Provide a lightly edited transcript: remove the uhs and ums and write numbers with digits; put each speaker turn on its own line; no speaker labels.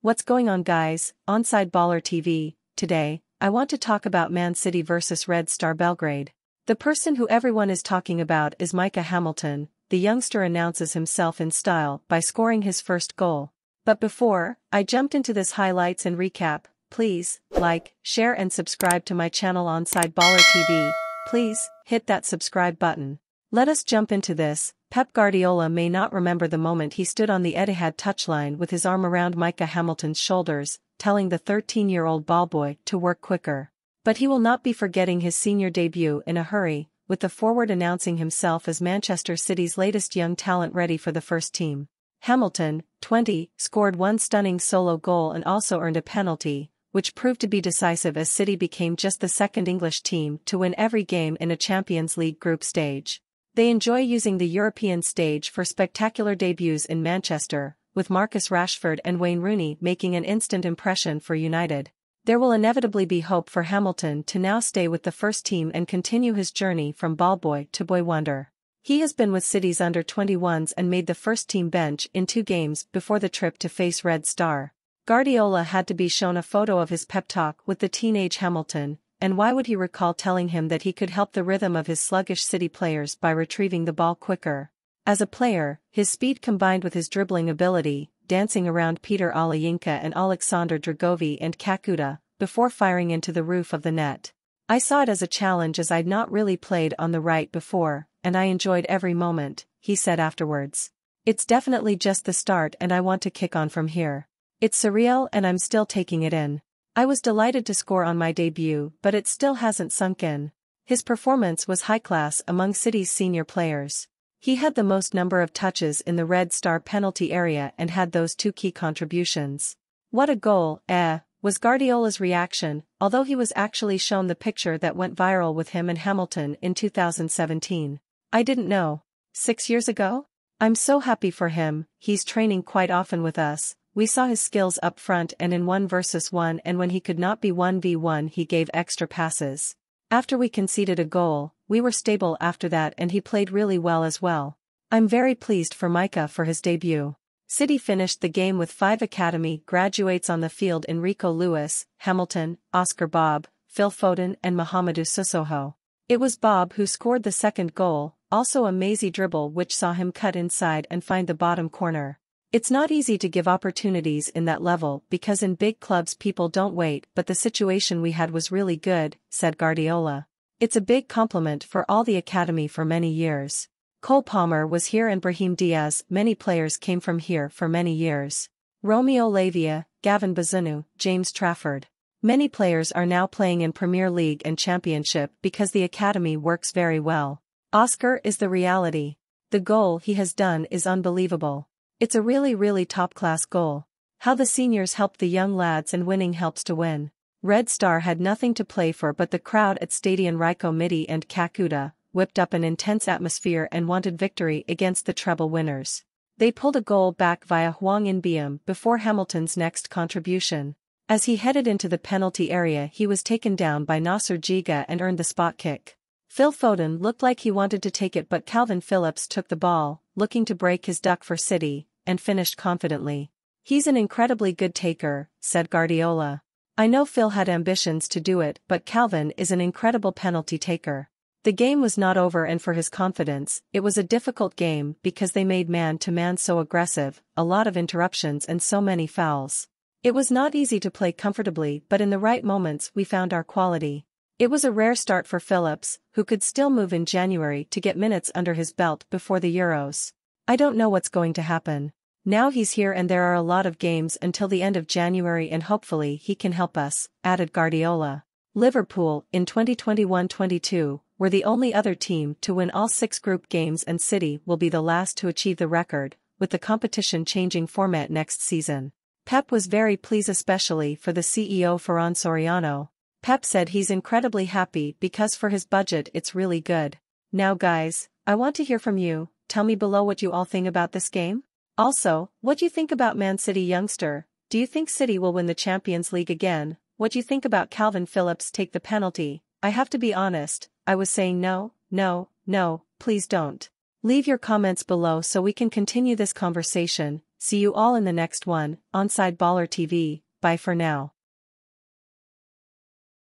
What's going on, guys? OnsideBallerTv. Today, I want to talk about Man City vs Red Star Belgrade. The person who everyone is talking about is Micah Hamilton. The youngster announces himself in style by scoring his first goal. But before I jumped into this highlights and recap, please like, share and subscribe to my channel OnsideBallerTv. Please hit that subscribe button. Let us jump into this. Pep Guardiola may not remember the moment he stood on the Etihad touchline with his arm around Micah Hamilton's shoulders, telling the 13-year-old BallBoy to work quicker. But he will not be forgetting his senior debut in a hurry, with the forward announcing himself as Manchester City's latest young talent ready for the first team. Hamilton, 20, scored one stunning solo goal and also earned a penalty, which proved to be decisive as City became just the second English team to win every game in a Champions League group stage. They enjoy using the European stage for spectacular debuts in Manchester, with Marcus Rashford and Wayne Rooney making an instant impression for United. There will inevitably be hope for Hamilton to now stay with the first team and continue his journey from ballboy to boy wonder. He has been with City's under-21s and made the first-team bench in 2 games before the trip to face Red Star. Guardiola had to be shown a photo of his pep talk with the teenage Hamilton, and why would he recall telling him that he could help the rhythm of his sluggish City players by retrieving the ball quicker? As a player, his speed combined with his dribbling ability, dancing around Peter Olayinka and Alexander Dragovi and Kakuta, before firing into the roof of the net. I saw it as a challenge as I'd not really played on the right before, and I enjoyed every moment, he said afterwards. It's definitely just the start and I want to kick on from here. It's surreal and I'm still taking it in. I was delighted to score on my debut, but it still hasn't sunk in. His performance was high-class among City's senior players. He had the most number of touches in the Red Star penalty area and had those 2 key contributions. What a goal, was Guardiola's reaction, although he was actually shown the picture that went viral with him and Hamilton in 2017. I didn't know. 6 years ago? I'm so happy for him. He's training quite often with us. We saw his skills up front and in 1 versus 1, and when he could not be 1v1 he gave extra passes. After we conceded a goal, we were stable after that and he played really well as well. I'm very pleased for Micah for his debut. City finished the game with 5 academy graduates on the field: Enrico Lewis, Hamilton, Oscar Bob, Phil Foden and Mahamadou Sissoko. It was Bob who scored the second goal, also a mazy dribble which saw him cut inside and find the bottom corner. It's not easy to give opportunities in that level because in big clubs people don't wait, but the situation we had was really good, said Guardiola. It's a big compliment for all the academy for many years. Cole Palmer was here and Brahim Diaz, many players came from here for many years. Romeo Lavia, Gavin Bazunu, James Trafford. Many players are now playing in Premier League and Championship because the academy works very well. Oscar is the reality. The goal he has done is unbelievable. It's a really top-class goal. How the seniors helped the young lads and winning helps to win. Red Star had nothing to play for, but the crowd at Stadion Rico Midi and Kakuta whipped up an intense atmosphere and wanted victory against the treble winners. They pulled a goal back via Hwang In-beom before Hamilton's next contribution. As he headed into the penalty area he was taken down by Nasser Giga and earned the spot kick. Phil Foden looked like he wanted to take it, but Calvin Phillips took the ball, looking to break his duck for City, and finished confidently. He's an incredibly good taker, said Guardiola. I know Phil had ambitions to do it, but Calvin is an incredible penalty taker. The game was not over, and for his confidence, it was a difficult game because they made man-to-man so aggressive, a lot of interruptions and so many fouls. It was not easy to play comfortably, but in the right moments we found our quality. It was a rare start for Phillips, who could still move in January to get minutes under his belt before the Euros. I don't know what's going to happen. Now he's here and there are a lot of games until the end of January and hopefully he can help us, added Guardiola. Liverpool, in 2021-22, were the only other team to win all 6 group games and City will be the last to achieve the record, with the competition changing format next season. Pep was very pleased, especially for the CEO Ferran Soriano. Pep said he's incredibly happy because for his budget it's really good. Now guys, I want to hear from you. Tell me below what you all think about this game. Also, what do you think about Man City youngster? Do you think City will win the Champions League again? What do you think about Calvin Phillips take the penalty? I have to be honest, I was saying no, please don't. Leave your comments below so we can continue this conversation. See you all in the next one. OnsideBallerTv, bye for now.